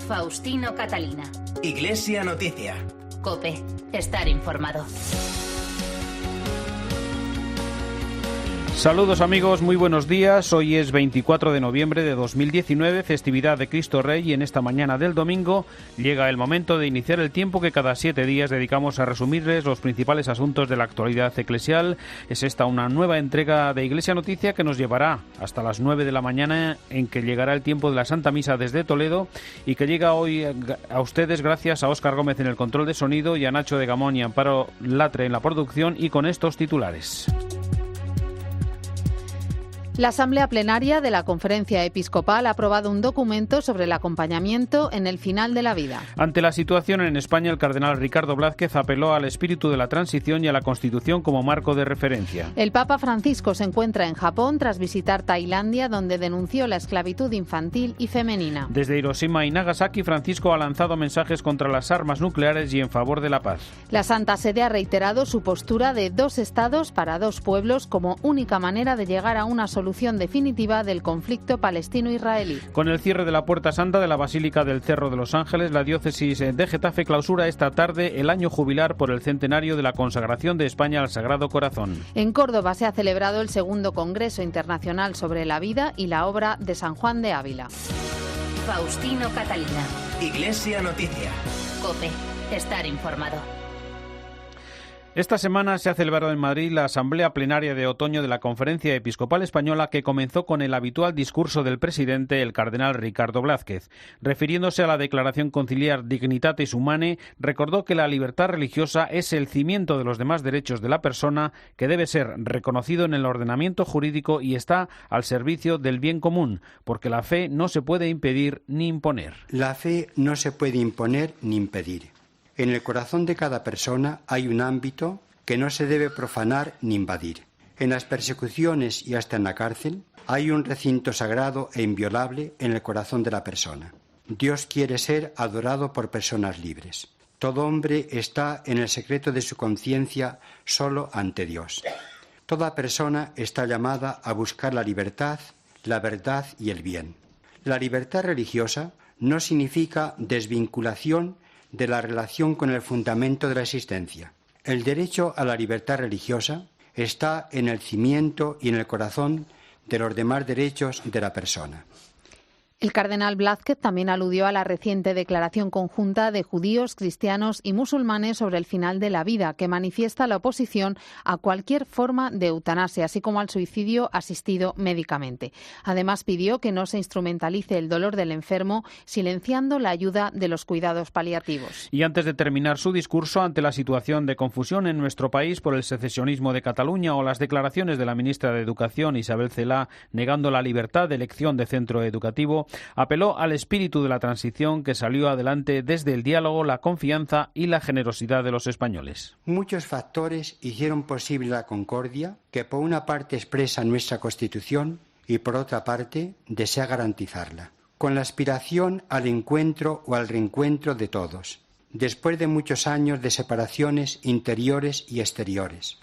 Faustino Catalina. Iglesia Noticia. COPE. Estar informado. Saludos amigos, muy buenos días. Hoy es 24 de noviembre de 2019, festividad de Cristo Rey, y en esta mañana del domingo llega el momento de iniciar el tiempo que cada 7 días dedicamos a resumirles los principales asuntos de la actualidad eclesial. Es esta una nueva entrega de Iglesia Noticia que nos llevará hasta las 9 de la mañana, en que llegará el tiempo de la Santa Misa desde Toledo, y que llega hoy a ustedes gracias a Óscar Gómez en el control de sonido y a Nacho de Gamón y Amparo Latre en la producción, y con estos titulares. La Asamblea Plenaria de la Conferencia Episcopal ha aprobado un documento sobre el acompañamiento en el final de la vida. Ante la situación en España, el cardenal Ricardo Blázquez apeló al espíritu de la transición y a la Constitución como marco de referencia. El Papa Francisco se encuentra en Japón tras visitar Tailandia, donde denunció la esclavitud infantil y femenina. Desde Hiroshima y Nagasaki, Francisco ha lanzado mensajes contra las armas nucleares y en favor de la paz. La Santa Sede ha reiterado su postura de 2 estados para 2 pueblos como única manera de llegar a una solución definitiva del conflicto palestino-israelí. Con el cierre de la Puerta Santa de la Basílica del Cerro de los Ángeles, la diócesis de Getafe clausura esta tarde el año jubilar por el centenario de la consagración de España al Sagrado Corazón. En Córdoba se ha celebrado el 2º Congreso Internacional sobre la Vida y la Obra de San Juan de Ávila. Faustino Catalina. Iglesia Noticia. COPE. Estar informado. Esta semana se ha celebrado en Madrid la Asamblea Plenaria de Otoño de la Conferencia Episcopal Española, que comenzó con el habitual discurso del presidente, el cardenal Ricardo Blázquez. Refiriéndose a la declaración conciliar Dignitatis Humanae, recordó que la libertad religiosa es el cimiento de los demás derechos de la persona, que debe ser reconocido en el ordenamiento jurídico y está al servicio del bien común, porque la fe no se puede impedir ni imponer. La fe no se puede imponer ni impedir. En el corazón de cada persona hay un ámbito que no se debe profanar ni invadir. En las persecuciones y hasta en la cárcel hay un recinto sagrado e inviolable en el corazón de la persona. Dios quiere ser adorado por personas libres. Todo hombre está en el secreto de su conciencia solo ante Dios. Toda persona está llamada a buscar la libertad, la verdad y el bien. La libertad religiosa no significa desvinculación de la relación con el fundamento de la existencia. El derecho a la libertad religiosa está en el cimiento y en el corazón de los demás derechos de la persona. El cardenal Blázquez también aludió a la reciente declaración conjunta de judíos, cristianos y musulmanes sobre el final de la vida, que manifiesta la oposición a cualquier forma de eutanasia, así como al suicidio asistido médicamente. Además, pidió que no se instrumentalice el dolor del enfermo, silenciando la ayuda de los cuidados paliativos. Y antes de terminar su discurso, ante la situación de confusión en nuestro país por el secesionismo de Cataluña o las declaraciones de la ministra de Educación, Isabel Celaá, negando la libertad de elección de centro educativo, apeló al espíritu de la transición que salió adelante desde el diálogo, la confianza y la generosidad de los españoles. Muchos factores hicieron posible la concordia que por una parte expresa nuestra Constitución y por otra parte desea garantizarla, con la aspiración al encuentro o al reencuentro de todos, después de muchos años de separaciones interiores y exteriores.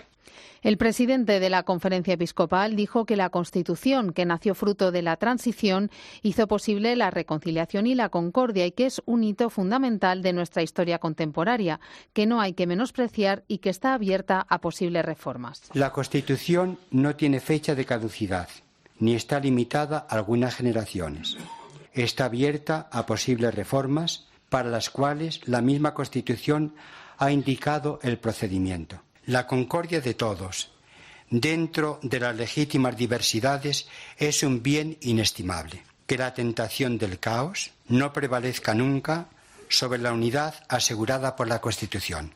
El presidente de la Conferencia Episcopal dijo que la Constitución, que nació fruto de la transición, hizo posible la reconciliación y la concordia, y que es un hito fundamental de nuestra historia contemporánea, que no hay que menospreciar y que está abierta a posibles reformas. La Constitución no tiene fecha de caducidad, ni está limitada a algunas generaciones. Está abierta a posibles reformas para las cuales la misma Constitución ha indicado el procedimiento. La concordia de todos, dentro de las legítimas diversidades, es un bien inestimable. Que la tentación del caos no prevalezca nunca sobre la unidad asegurada por la Constitución.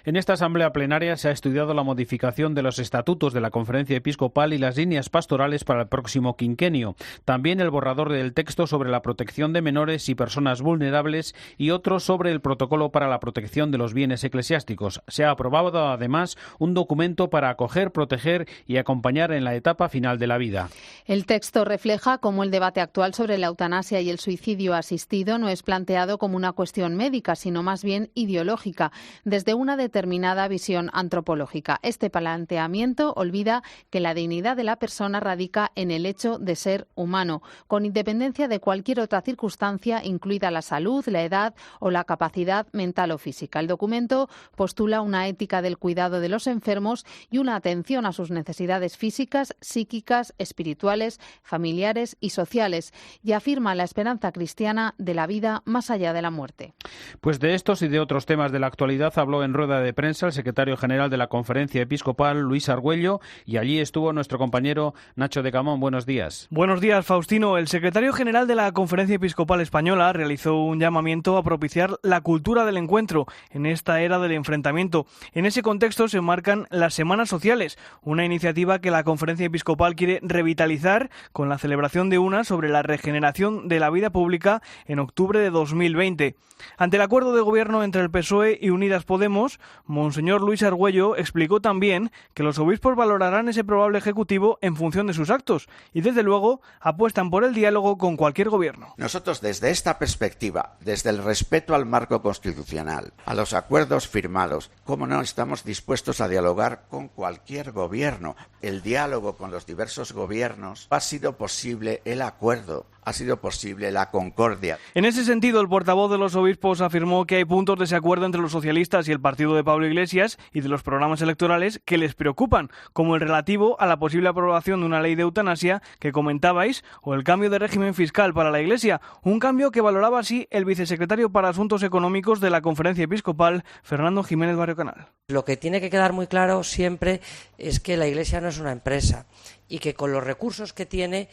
En esta asamblea plenaria se ha estudiado la modificación de los estatutos de la Conferencia Episcopal y las líneas pastorales para el próximo quinquenio. También el borrador del texto sobre la protección de menores y personas vulnerables y otro sobre el protocolo para la protección de los bienes eclesiásticos. Se ha aprobado además un documento para acoger, proteger y acompañar en la etapa final de la vida. El texto refleja cómo el debate actual sobre la eutanasia y el suicidio asistido no es planteado como una cuestión médica, sino más bien ideológica, desde una determinación determinada visión antropológica. Este planteamiento olvida que la dignidad de la persona radica en el hecho de ser humano, con independencia de cualquier otra circunstancia, incluida la salud, la edad o la capacidad mental o física. El documento postula una ética del cuidado de los enfermos y una atención a sus necesidades físicas, psíquicas, espirituales, familiares y sociales, y afirma la esperanza cristiana de la vida más allá de la muerte. Pues de estos y de otros temas de la actualidad habló en rueda de prensa el secretario general de la Conferencia Episcopal, Luis Argüello, y allí estuvo nuestro compañero Nacho de Camón. Buenos días. Buenos días, Faustino. El secretario general de la Conferencia Episcopal Española realizó un llamamiento a propiciar la cultura del encuentro en esta era del enfrentamiento. En ese contexto se enmarcan las Semanas Sociales, una iniciativa que la Conferencia Episcopal quiere revitalizar con la celebración de una sobre la regeneración de la vida pública en octubre de 2020. Ante el acuerdo de gobierno entre el PSOE y Unidas Podemos, Monseñor Luis Argüello explicó también que los obispos valorarán ese probable ejecutivo en función de sus actos y, desde luego, apuestan por el diálogo con cualquier gobierno. Nosotros, desde esta perspectiva, desde el respeto al marco constitucional, a los acuerdos firmados, cómo no estamos dispuestos a dialogar con cualquier gobierno. El diálogo con los diversos gobiernos ha sido posible el acuerdo, ha sido posible la concordia. En ese sentido, el portavoz de los obispos afirmó que hay puntos de desacuerdo entre los socialistas y el partido de Pablo Iglesias y de los programas electorales que les preocupan, como el relativo a la posible aprobación de una ley de eutanasia que comentabais o el cambio de régimen fiscal para la Iglesia, un cambio que valoraba así el vicesecretario para Asuntos Económicos de la Conferencia Episcopal, Fernando Jiménez Barrio Canal. Lo que tiene que quedar muy claro siempre es que la Iglesia no es una empresa y que con los recursos que tiene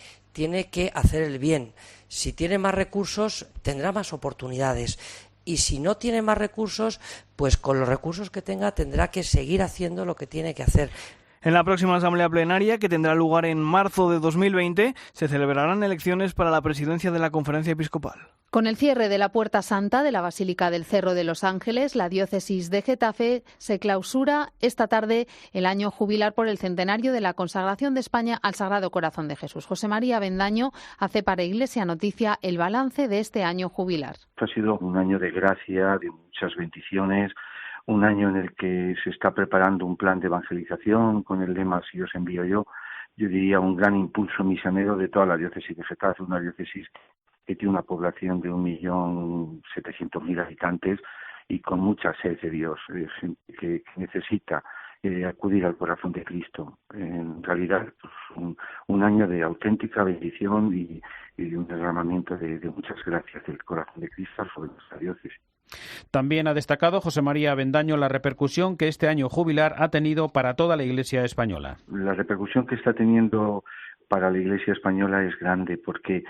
que hacer el bien. Si tiene más recursos, tendrá más oportunidades. Y si no tiene más recursos, pues con los recursos que tenga tendrá que seguir haciendo lo que tiene que hacer. En la próxima asamblea plenaria, que tendrá lugar en marzo de 2020, se celebrarán elecciones para la presidencia de la Conferencia Episcopal. Con el cierre de la Puerta Santa de la Basílica del Cerro de los Ángeles, la diócesis de Getafe se clausura esta tarde el año jubilar por el centenario de la consagración de España al Sagrado Corazón de Jesús. José María Avendaño hace para Iglesia Noticia el balance de este año jubilar. Ha sido un año de gracia, de muchas bendiciones, un año en el que se está preparando un plan de evangelización con el lema "Si os envío yo". Yo diría un gran impulso misionero de toda la diócesis de Getafe, una diócesis que tiene una población de 1.700.000 habitantes y con mucha sed de Dios, gente que necesita acudir al corazón de Cristo. En realidad, pues, un año de auténtica bendición y de un derramamiento de muchas gracias del corazón de Cristo sobre nuestra diócesis. También ha destacado José María Avendaño la repercusión que este año jubilar ha tenido para toda la Iglesia española. La repercusión que está teniendo para la Iglesia española es grande porque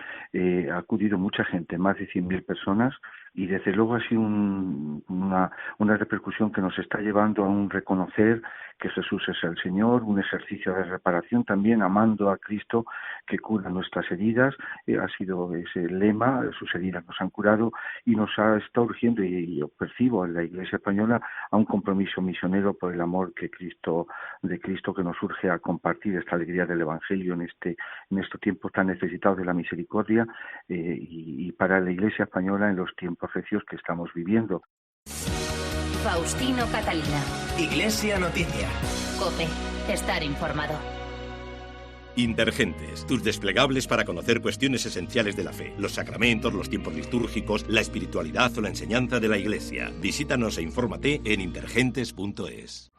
ha acudido mucha gente, más de 100.000 personas, y desde luego ha sido una repercusión que nos está llevando a un reconocer que Jesús es el Señor, un ejercicio de reparación también, amando a Cristo que cura nuestras heridas. Ha sido ese lema, sus heridas nos han curado, y nos está urgiendo, y yo percibo en la Iglesia española, a un compromiso misionero por el amor de Cristo que nos urge a compartir esta alegría del Evangelio en estos tiempos tan necesitados de la misericordia y para la Iglesia española en los tiempos recios que estamos viviendo. Faustino Catalina. Iglesia Noticia. COPE. Estar informado. Intergentes, tus desplegables para conocer cuestiones esenciales de la fe, los sacramentos, los tiempos litúrgicos, la espiritualidad o la enseñanza de la Iglesia. Visítanos e infórmate en intergentes.es.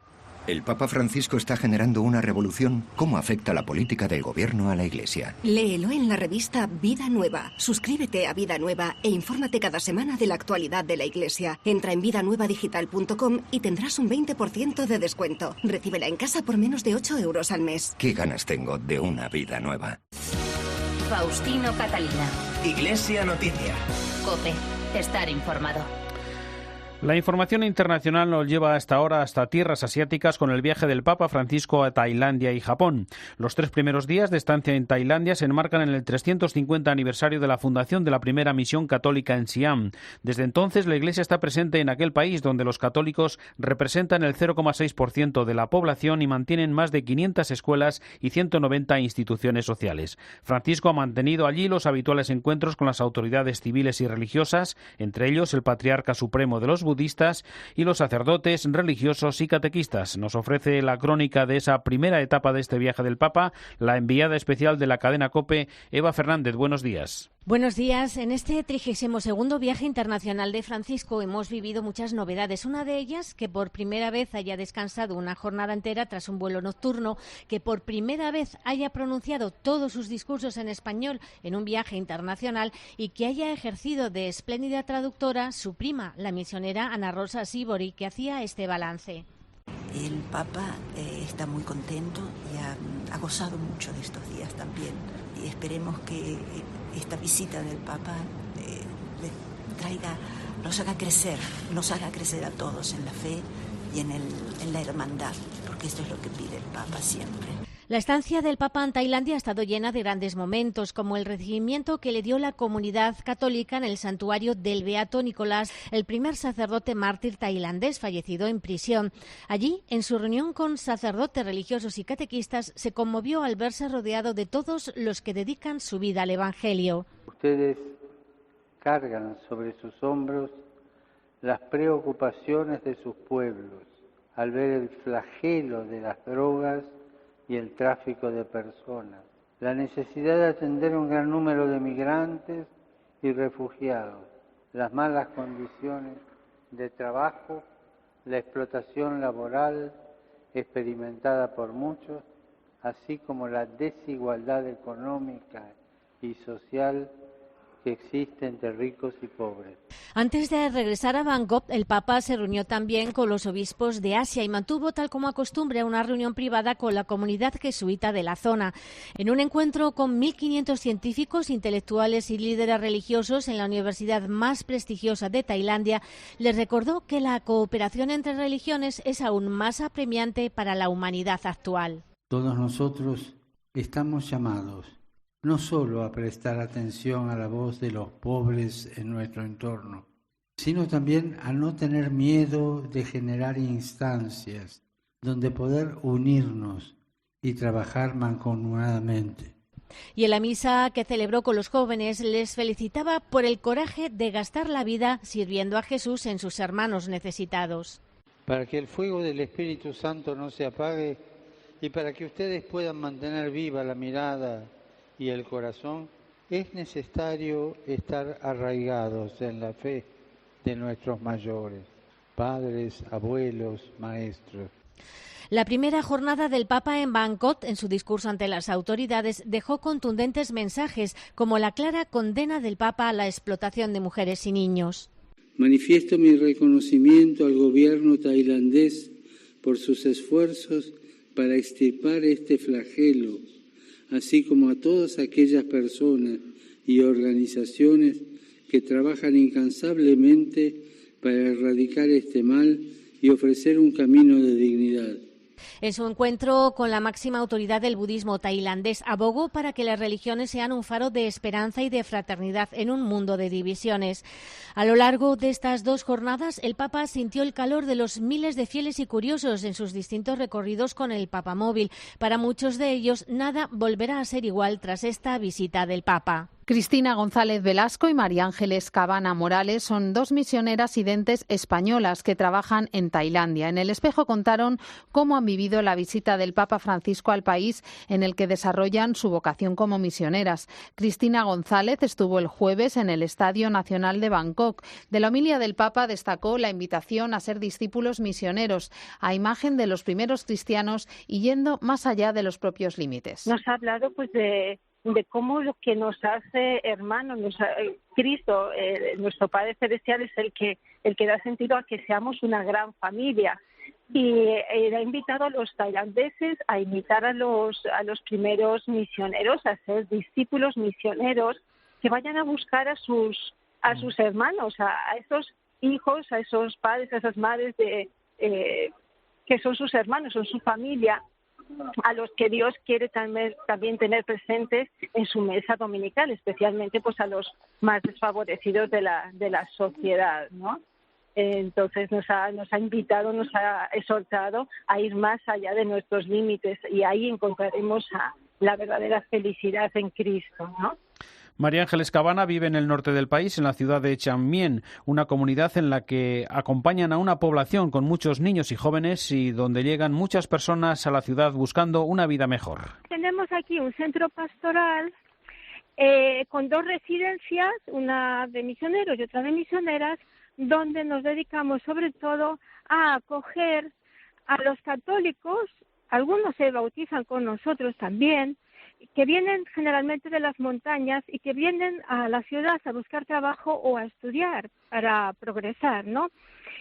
El Papa Francisco está generando una revolución. ¿Cómo afecta la política del gobierno a la Iglesia? Léelo en la revista Vida Nueva. Suscríbete a Vida Nueva e infórmate cada semana de la actualidad de la Iglesia. Entra en vidanuevadigital.com y tendrás un 20% de descuento. Recíbela en casa por menos de 8 euros al mes. ¿Qué ganas tengo de una vida nueva? Faustino Catalina. Iglesia Noticia. COPE. Estar informado. La información internacional nos lleva hasta ahora hasta tierras asiáticas con el viaje del Papa Francisco a Tailandia y Japón. Los 3 primeros días de estancia en Tailandia se enmarcan en el 350 aniversario de la fundación de la primera misión católica en Siam. Desde entonces, la Iglesia está presente en aquel país donde los católicos representan el 0,6% de la población y mantienen más de 500 escuelas y 190 instituciones sociales. Francisco ha mantenido allí los habituales encuentros con las autoridades civiles y religiosas, entre ellos el Patriarca Supremo de los budistas y los sacerdotes, religiosos y catequistas. Nos ofrece la crónica de esa primera etapa de este viaje del Papa la enviada especial de la cadena COPE, Eva Fernández. Buenos días. Buenos días. En este 32º viaje internacional de Francisco hemos vivido muchas novedades. Una de ellas, que por primera vez haya descansado una jornada entera tras un vuelo nocturno, que por primera vez haya pronunciado todos sus discursos en español en un viaje internacional y que haya ejercido de espléndida traductora su prima, la misionera Ana Rosa Sibori, que hacía este balance. El Papa está muy contento y ha gozado mucho de estos días también. Y esperemos que esta visita del Papa nos haga crecer a todos en la fe y en la hermandad, porque esto es lo que pide el Papa siempre. La estancia del Papa en Tailandia ha estado llena de grandes momentos, como el recibimiento que le dio la comunidad católica en el santuario del Beato Nicolás, el primer sacerdote mártir tailandés fallecido en prisión. Allí, en su reunión con sacerdotes religiosos y catequistas, se conmovió al verse rodeado de todos los que dedican su vida al Evangelio. Ustedes cargan sobre sus hombros las preocupaciones de sus pueblos al ver el flagelo de las drogas y el tráfico de personas, la necesidad de atender un gran número de migrantes y refugiados, las malas condiciones de trabajo, la explotación laboral experimentada por muchos, así como la desigualdad económica y social que existe entre ricos y pobres. Antes de regresar a Bangkok, el Papa se reunió también con los obispos de Asia y mantuvo, tal como acostumbre, una reunión privada con la comunidad jesuita de la zona. En un encuentro con 1.500 científicos, intelectuales y líderes religiosos en la universidad más prestigiosa de Tailandia, les recordó que la cooperación entre religiones es aún más apremiante para la humanidad actual. Todos nosotros estamos llamados no solo a prestar atención a la voz de los pobres en nuestro entorno, sino también a no tener miedo de generar instancias donde poder unirnos y trabajar mancomunadamente. Y en la misa que celebró con los jóvenes les felicitaba por el coraje de gastar la vida sirviendo a Jesús en sus hermanos necesitados. Para que el fuego del Espíritu Santo no se apague y para que ustedes puedan mantener viva la mirada y el corazón, es necesario estar arraigados en la fe de nuestros mayores, padres, abuelos, maestros. La primera jornada del Papa en Bangkok, en su discurso ante las autoridades, dejó contundentes mensajes, como la clara condena del Papa a la explotación de mujeres y niños. Manifiesto mi reconocimiento al gobierno tailandés por sus esfuerzos para extirpar este flagelo, así como a todas aquellas personas y organizaciones que trabajan incansablemente para erradicar este mal y ofrecer un camino de dignidad. En su encuentro con la máxima autoridad del budismo tailandés, abogó para que las religiones sean un faro de esperanza y de fraternidad en un mundo de divisiones. A lo largo de estas 2 jornadas, el Papa sintió el calor de los miles de fieles y curiosos en sus distintos recorridos con el Papamóvil. Para muchos de ellos, nada volverá a ser igual tras esta visita del Papa. Cristina González Velasco y María Ángeles Cabana Morales son 2 misioneras identes españolas que trabajan en Tailandia. En El Espejo contaron cómo han vivido la visita del Papa Francisco al país en el que desarrollan su vocación como misioneras. Cristina González estuvo el jueves en el Estadio Nacional de Bangkok. De la homilía del Papa destacó la invitación a ser discípulos misioneros, a imagen de los primeros cristianos y yendo más allá de los propios límites. Nos ha hablado de cómo lo que nos hace hermanos, Cristo, nuestro Padre Celestial, es el que da sentido a que seamos una gran familia. Y ha invitado a los tailandeses a imitar a los primeros misioneros, a ser discípulos misioneros que vayan a buscar a sus hermanos, a esos hijos, a esos padres, a esas madres que son sus hermanos, son su familia, a los que Dios quiere también tener presentes en su mesa dominical, especialmente pues a los más desfavorecidos de la sociedad, ¿no? Entonces nos ha invitado, nos ha exhortado a ir más allá de nuestros límites y ahí encontraremos la verdadera felicidad en Cristo, ¿no? María Ángeles Cabana vive en el norte del país, en la ciudad de Chammien, una comunidad en la que acompañan a una población con muchos niños y jóvenes y donde llegan muchas personas a la ciudad buscando una vida mejor. Tenemos aquí un centro pastoral con 2 residencias, una de misioneros y otra de misioneras, donde nos dedicamos sobre todo a acoger a los católicos, algunos se bautizan con nosotros también, que vienen generalmente de las montañas y que vienen a la ciudad a buscar trabajo o a estudiar para progresar, ¿no?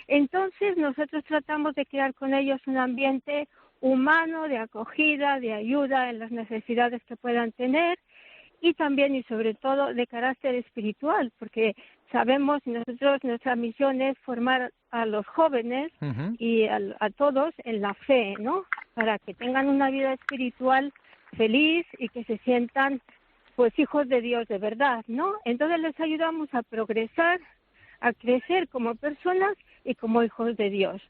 Entonces nosotros tratamos de crear con ellos un ambiente humano, de acogida, de ayuda en las necesidades que puedan tener y también y sobre todo de carácter espiritual, porque sabemos nosotros, nuestra misión es formar a los jóvenes y a todos en la fe, ¿no? Para que tengan una vida espiritual feliz y que se sientan pues hijos de Dios de verdad, ¿no? Entonces les ayudamos a progresar, a crecer como personas y como hijos de Dios.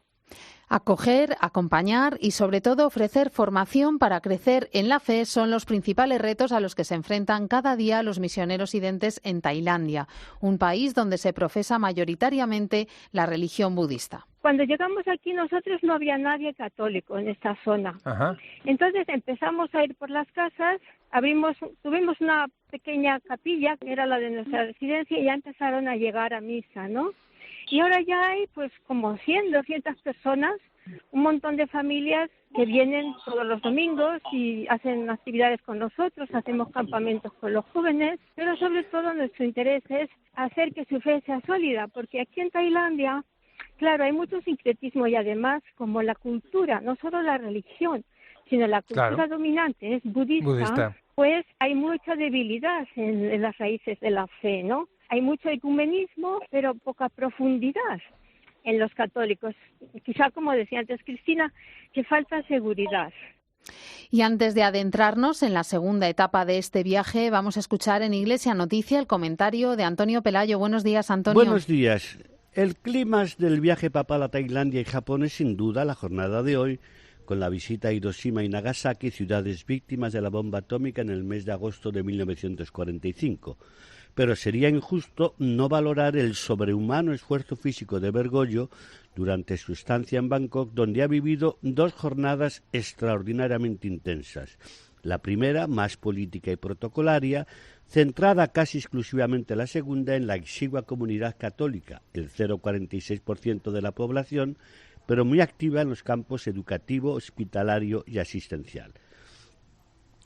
Acoger, acompañar y sobre todo ofrecer formación para crecer en la fe son los principales retos a los que se enfrentan cada día los misioneros identes en Tailandia, un país donde se profesa mayoritariamente la religión budista. Cuando llegamos aquí nosotros no había nadie católico en esta zona. Ajá. Entonces empezamos a ir por las casas, tuvimos una pequeña capilla que era la de nuestra residencia y ya empezaron a llegar a misa, ¿no? Y ahora ya hay pues como 100, 200 personas, un montón de familias que vienen todos los domingos y hacen actividades con nosotros, hacemos campamentos con los jóvenes, pero sobre todo nuestro interés es hacer que su fe sea sólida, porque aquí en Tailandia, claro, hay mucho sincretismo y además como la cultura, no solo la religión, sino la cultura dominante es budista, pues hay mucha debilidad en las raíces de la fe, ¿no? Hay mucho ecumenismo, pero poca profundidad en los católicos. Quizá, como decía antes Cristina, que falta seguridad. Y antes de adentrarnos en la segunda etapa de este viaje, vamos a escuchar en Iglesia Noticia el comentario de Antonio Pelayo. Buenos días, Antonio. Buenos días. El clímax del viaje papal a Tailandia y Japón es sin duda la jornada de hoy, con la visita a Hiroshima y Nagasaki, ciudades víctimas de la bomba atómica en el mes de agosto de 1945. Pero sería injusto no valorar el sobrehumano esfuerzo físico de Bergoglio durante su estancia en Bangkok, donde ha vivido 2 jornadas extraordinariamente intensas. La primera, más política y protocolaria, centrada casi exclusivamente la segunda en la exigua comunidad católica, el 0,46% de la población, pero muy activa en los campos educativo, hospitalario y asistencial.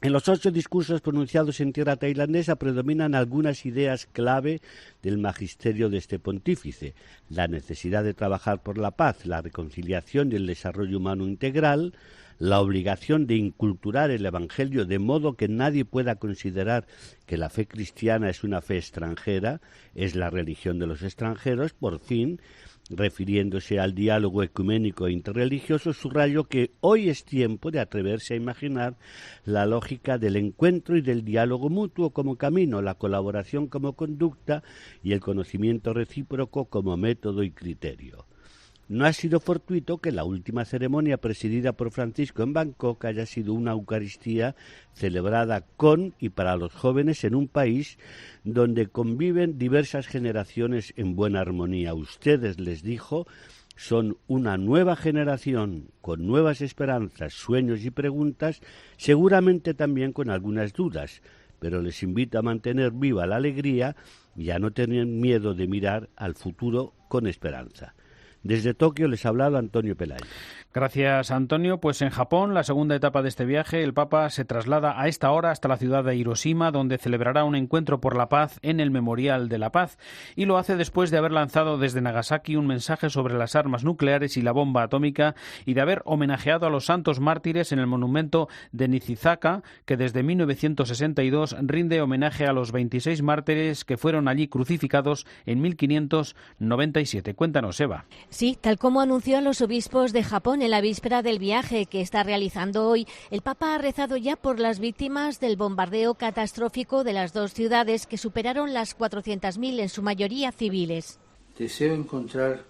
En los 8 discursos pronunciados en tierra tailandesa predominan algunas ideas clave del magisterio de este pontífice: la necesidad de trabajar por la paz, la reconciliación y el desarrollo humano integral, la obligación de inculturar el Evangelio de modo que nadie pueda considerar que la fe cristiana es una fe extranjera, es la religión de los extranjeros, por fin, refiriéndose al diálogo ecuménico e interreligioso, subrayó que hoy es tiempo de atreverse a imaginar la lógica del encuentro y del diálogo mutuo como camino, la colaboración como conducta y el conocimiento recíproco como método y criterio. No ha sido fortuito que la última ceremonia presidida por Francisco en Bangkok haya sido una Eucaristía celebrada con y para los jóvenes en un país donde conviven diversas generaciones en buena armonía. Ustedes, les dijo, son una nueva generación con nuevas esperanzas, sueños y preguntas, seguramente también con algunas dudas, pero les invito a mantener viva la alegría y a no tener miedo de mirar al futuro con esperanza. Desde Tokio les ha hablado Antonio Pelayo. Gracias, Antonio. Pues en Japón, la segunda etapa de este viaje, el Papa se traslada a esta hora hasta la ciudad de Hiroshima, donde celebrará un encuentro por la paz en el Memorial de la Paz. Y lo hace después de haber lanzado desde Nagasaki un mensaje sobre las armas nucleares y la bomba atómica y de haber homenajeado a los santos mártires en el monumento de Nishizaka, que desde 1962 rinde homenaje a los 26 mártires que fueron allí crucificados en 1597. Cuéntanos, Eva. Sí, tal como anunció a los obispos de Japón en la víspera del viaje que está realizando hoy, el Papa ha rezado ya por las víctimas del bombardeo catastrófico de las 2 ciudades que superaron las 400.000, en su mayoría civiles. Deseo encontrar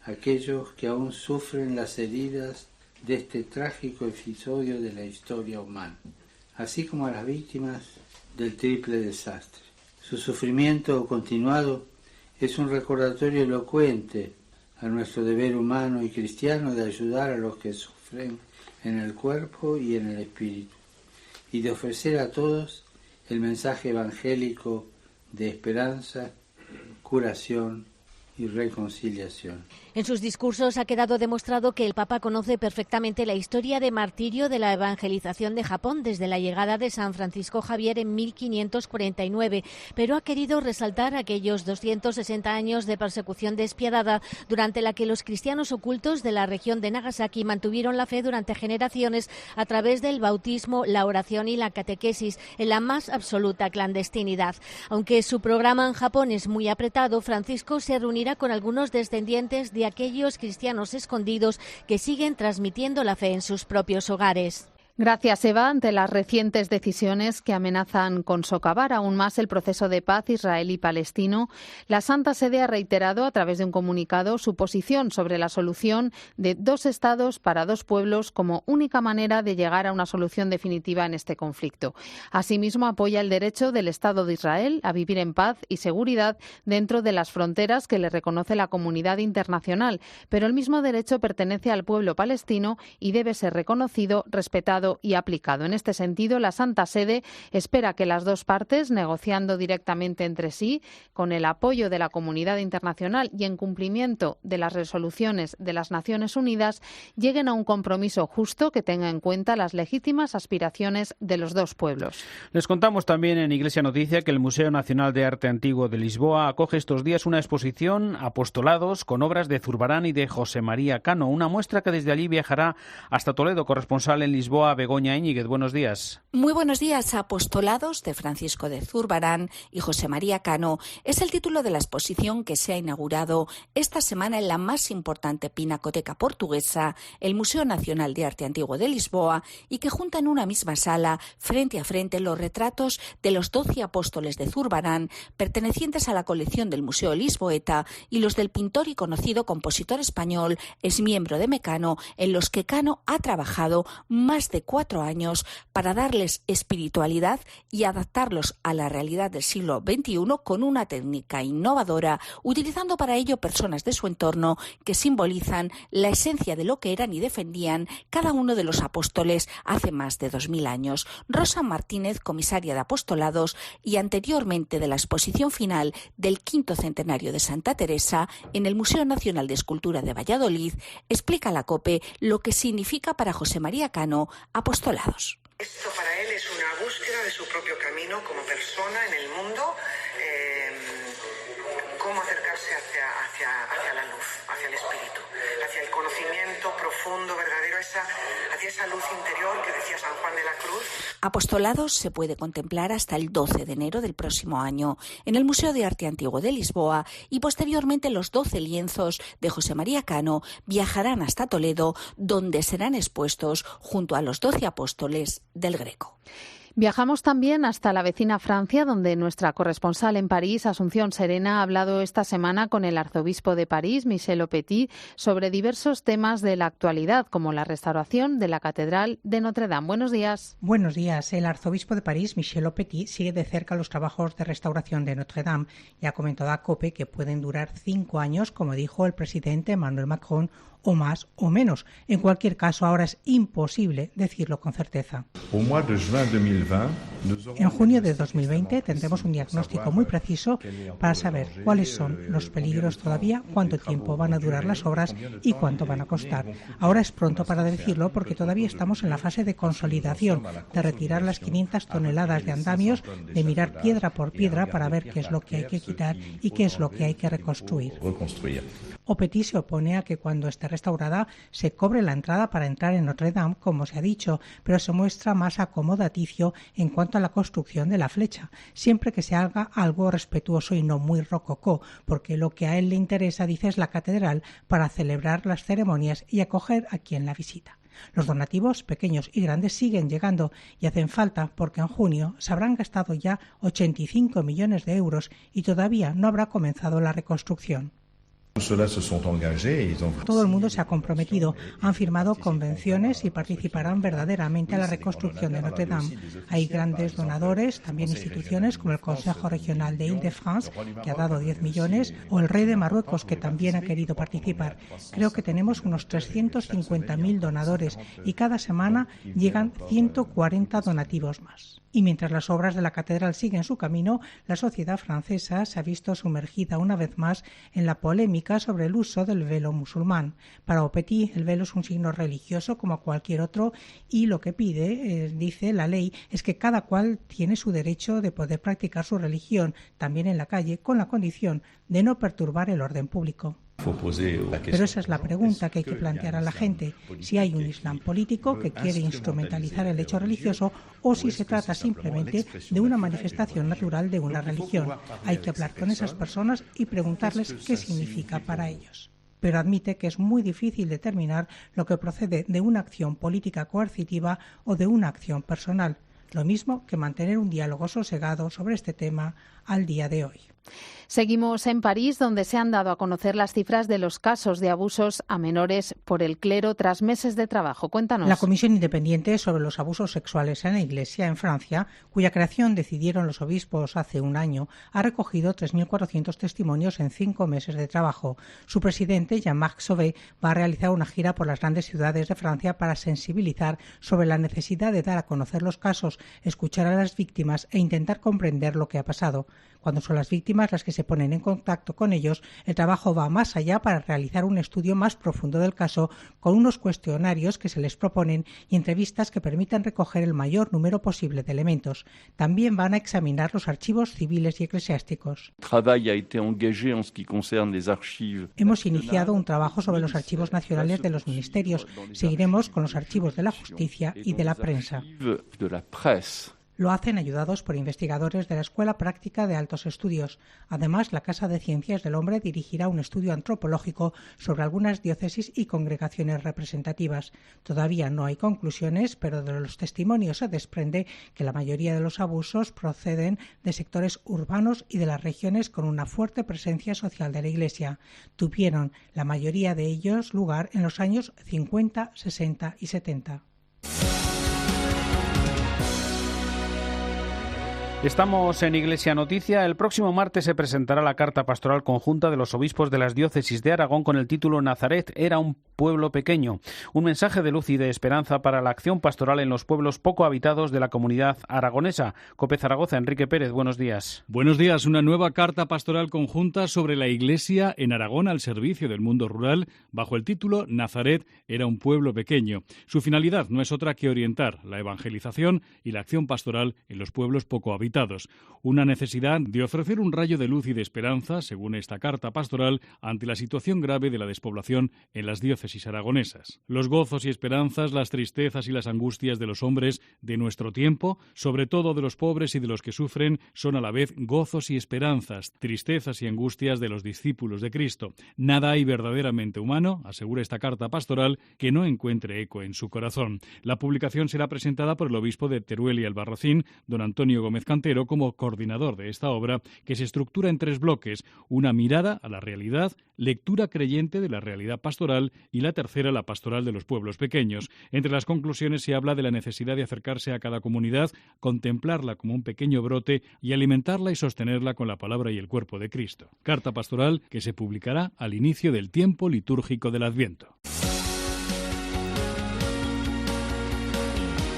a aquellos que aún sufren las heridas de este trágico episodio de la historia humana, así como a las víctimas del triple desastre. Su sufrimiento continuado es un recordatorio elocuente a nuestro deber humano y cristiano de ayudar a los que sufren en el cuerpo y en el espíritu, y de ofrecer a todos el mensaje evangélico de esperanza, curación y reconciliación. En sus discursos ha quedado demostrado que el Papa conoce perfectamente la historia de martirio de la evangelización de Japón desde la llegada de San Francisco Javier en 1549, pero ha querido resaltar aquellos 260 años de persecución despiadada durante la que los cristianos ocultos de la región de Nagasaki mantuvieron la fe durante generaciones a través del bautismo, la oración y la catequesis en la más absoluta clandestinidad. Aunque su programa en Japón es muy apretado, Francisco se reunirá con algunos descendientes de aquellos cristianos escondidos que siguen transmitiendo la fe en sus propios hogares. Gracias, Eva. Ante las recientes decisiones que amenazan con socavar aún más el proceso de paz israelí-palestino, la Santa Sede ha reiterado a través de un comunicado su posición sobre la solución de 2 estados para 2 pueblos como única manera de llegar a una solución definitiva en este conflicto. Asimismo, apoya el derecho del Estado de Israel a vivir en paz y seguridad dentro de las fronteras que le reconoce la comunidad internacional, pero el mismo derecho pertenece al pueblo palestino y debe ser reconocido, respetado y aplicado. En este sentido, la Santa Sede espera que las 2 partes, negociando directamente entre sí, con el apoyo de la comunidad internacional y en cumplimiento de las resoluciones de las Naciones Unidas, lleguen a un compromiso justo que tenga en cuenta las legítimas aspiraciones de los 2 pueblos. Les contamos también en Iglesia Noticia que el Museo Nacional de Arte Antiguo de Lisboa acoge estos días una exposición Apostolados con obras de Zurbarán y de José María Cano, una muestra que desde allí viajará hasta Toledo. Corresponsal en Lisboa, Begoña Íñiguez, buenos días. Muy buenos días. Apostolados de Francisco de Zurbarán y José María Cano es el título de la exposición que se ha inaugurado esta semana en la más importante pinacoteca portuguesa, el Museo Nacional de Arte Antiguo de Lisboa, y que junta en una misma sala, frente a frente, los retratos de los 12 apóstoles de Zurbarán, pertenecientes a la colección del Museo Lisboeta, y los del pintor y conocido compositor español, exmiembro de Mecano, en los que Cano ha trabajado más de 4 años para darles espiritualidad y adaptarlos a la realidad del siglo XXI con una técnica innovadora, utilizando para ello personas de su entorno que simbolizan la esencia de lo que eran y defendían cada uno de los apóstoles hace más de 2000 años. Rosa Martínez, comisaria de Apostolados y anteriormente de la exposición final del 5º centenario de Santa Teresa en el Museo Nacional de Escultura de Valladolid, explica a la COPE lo que significa para José María Cano Apostolados. Esto para él es una búsqueda de su propio camino como persona en el mundo, cómo acercarse hacia la luz, hacia el espíritu, hacia el conocimiento profundo, verdadero, hacia esa luz interior que decía San Juan de la Cruz. Apostolados se puede contemplar hasta el 12 de enero del próximo año en el Museo de Arte Antiguo de Lisboa, y posteriormente los 12 lienzos de José María Cano viajarán hasta Toledo, donde serán expuestos junto a los 12 apóstoles del Greco. Viajamos también hasta la vecina Francia, donde nuestra corresponsal en París, Asunción Serena, ha hablado esta semana con el arzobispo de París, Michel Aupetit, sobre diversos temas de la actualidad, como la restauración de la Catedral de Notre Dame. Buenos días. Buenos días. El arzobispo de París, Michel Aupetit, sigue de cerca los trabajos de restauración de Notre Dame y ha comentado a COPE que pueden durar 5 años, como dijo el presidente Emmanuel Macron, o más o menos. En cualquier caso, ahora es imposible decirlo con certeza. En junio de 2020 tendremos un diagnóstico muy preciso para saber cuáles son los peligros todavía, cuánto tiempo van a durar las obras y cuánto van a costar. Ahora es pronto para decirlo porque todavía estamos en la fase de consolidación, de retirar las 500 toneladas de andamios, de mirar piedra por piedra para ver qué es lo que hay que quitar y qué es lo que hay que reconstruir. Aupetit se opone a que cuando esté restaurada se cobre la entrada para entrar en Notre Dame, como se ha dicho, pero se muestra más acomodaticio en cuanto a la construcción de la flecha, siempre que se haga algo respetuoso y no muy rococó, porque lo que a él le interesa, dice, es la catedral para celebrar las ceremonias y acoger a quien la visita. Los donativos, pequeños y grandes, siguen llegando y hacen falta porque en junio se habrán gastado ya 85 millones de euros y todavía no habrá comenzado la reconstrucción. Todo el mundo se ha comprometido, han firmado convenciones y participarán verdaderamente a la reconstrucción de Notre Dame. Hay grandes donadores, también instituciones como el Consejo Regional de Île-de-France, que ha dado 10 millones, o el rey de Marruecos, que también ha querido participar. Creo que tenemos unos 350.000 donadores y cada semana llegan 140 donativos más. Y mientras las obras de la catedral siguen su camino, la sociedad francesa se ha visto sumergida una vez más en la polémica sobre el uso del velo musulmán. Para Aupetit, el velo es un signo religioso como cualquier otro y lo que pide, dice la ley, es que cada cual tiene su derecho de poder practicar su religión, también en la calle, con la condición de no perturbar el orden público. Pero esa es la pregunta que hay que plantear a la gente, si hay un Islam político que quiere instrumentalizar el hecho religioso o si se trata simplemente de una manifestación natural de una religión. Hay que hablar con esas personas y preguntarles qué significa para ellos. Pero admite que es muy difícil determinar lo que procede de una acción política coercitiva o de una acción personal, lo mismo que mantener un diálogo sosegado sobre este tema al día de hoy. Seguimos en París, donde se han dado a conocer las cifras de los casos de abusos a menores por el clero tras meses de trabajo. Cuéntanos. La Comisión Independiente sobre los Abusos Sexuales en la Iglesia en Francia, cuya creación decidieron los obispos hace un año, ha recogido 3.400 testimonios en 5 meses de trabajo. Su presidente, Jean-Marc Sauvé, va a realizar una gira por las grandes ciudades de Francia para sensibilizar sobre la necesidad de dar a conocer los casos, escuchar a las víctimas e intentar comprender lo que ha pasado. Cuando son las víctimas las que se ponen en contacto con ellos, el trabajo va más allá para realizar un estudio más profundo del caso con unos cuestionarios que se les proponen y entrevistas que permitan recoger el mayor número posible de elementos. También van a examinar los archivos civiles y eclesiásticos. Hemos iniciado un trabajo sobre los archivos nacionales de los ministerios. Seguiremos con los archivos de la justicia y de la prensa. Lo hacen ayudados por investigadores de la Escuela Práctica de Altos Estudios. Además, la Casa de Ciencias del Hombre dirigirá un estudio antropológico sobre algunas diócesis y congregaciones representativas. Todavía no hay conclusiones, pero de los testimonios se desprende que la mayoría de los abusos proceden de sectores urbanos y de las regiones con una fuerte presencia social de la Iglesia. Tuvieron la mayoría de ellos lugar en los años 50, 60 y 70. Estamos en Iglesia Noticia. El próximo martes se presentará la carta pastoral conjunta de los obispos de las diócesis de Aragón con el título Nazaret era un pueblo pequeño. Un mensaje de luz y de esperanza para la acción pastoral en los pueblos poco habitados de la comunidad aragonesa. COPE Zaragoza, Enrique Pérez, buenos días. Buenos días. Una nueva carta pastoral conjunta sobre la Iglesia en Aragón al servicio del mundo rural bajo el título Nazaret era un pueblo pequeño. Su finalidad no es otra que orientar la evangelización y la acción pastoral en los pueblos poco habitados. Una necesidad de ofrecer un rayo de luz y de esperanza, según esta carta pastoral, ante la situación grave de la despoblación en las diócesis aragonesas. Los gozos y esperanzas, las tristezas y las angustias de los hombres de nuestro tiempo, sobre todo de los pobres y de los que sufren, son a la vez gozos y esperanzas, tristezas y angustias de los discípulos de Cristo. Nada hay verdaderamente humano, asegura esta carta pastoral, que no encuentre eco en su corazón. La publicación será presentada por el obispo de Teruel y Albarracín, don Antonio Gómez Cantero, como coordinador de esta obra, que se estructura en 3 bloques: una mirada a la realidad, lectura creyente de la realidad pastoral y la tercera, la pastoral de los pueblos pequeños. Entre las conclusiones se habla de la necesidad de acercarse a cada comunidad, contemplarla como un pequeño brote y alimentarla y sostenerla con la palabra y el cuerpo de Cristo. Carta pastoral que se publicará al inicio del tiempo litúrgico del Adviento.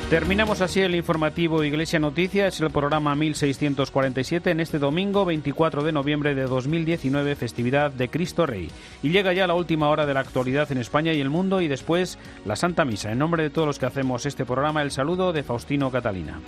Terminamos así el informativo Iglesia Noticia. Es el programa 1647 en este domingo 24 de noviembre de 2019, festividad de Cristo Rey. Y llega ya la última hora de la actualidad en España y el mundo y después la Santa Misa. En nombre de todos los que hacemos este programa, el saludo de Faustino Catalina.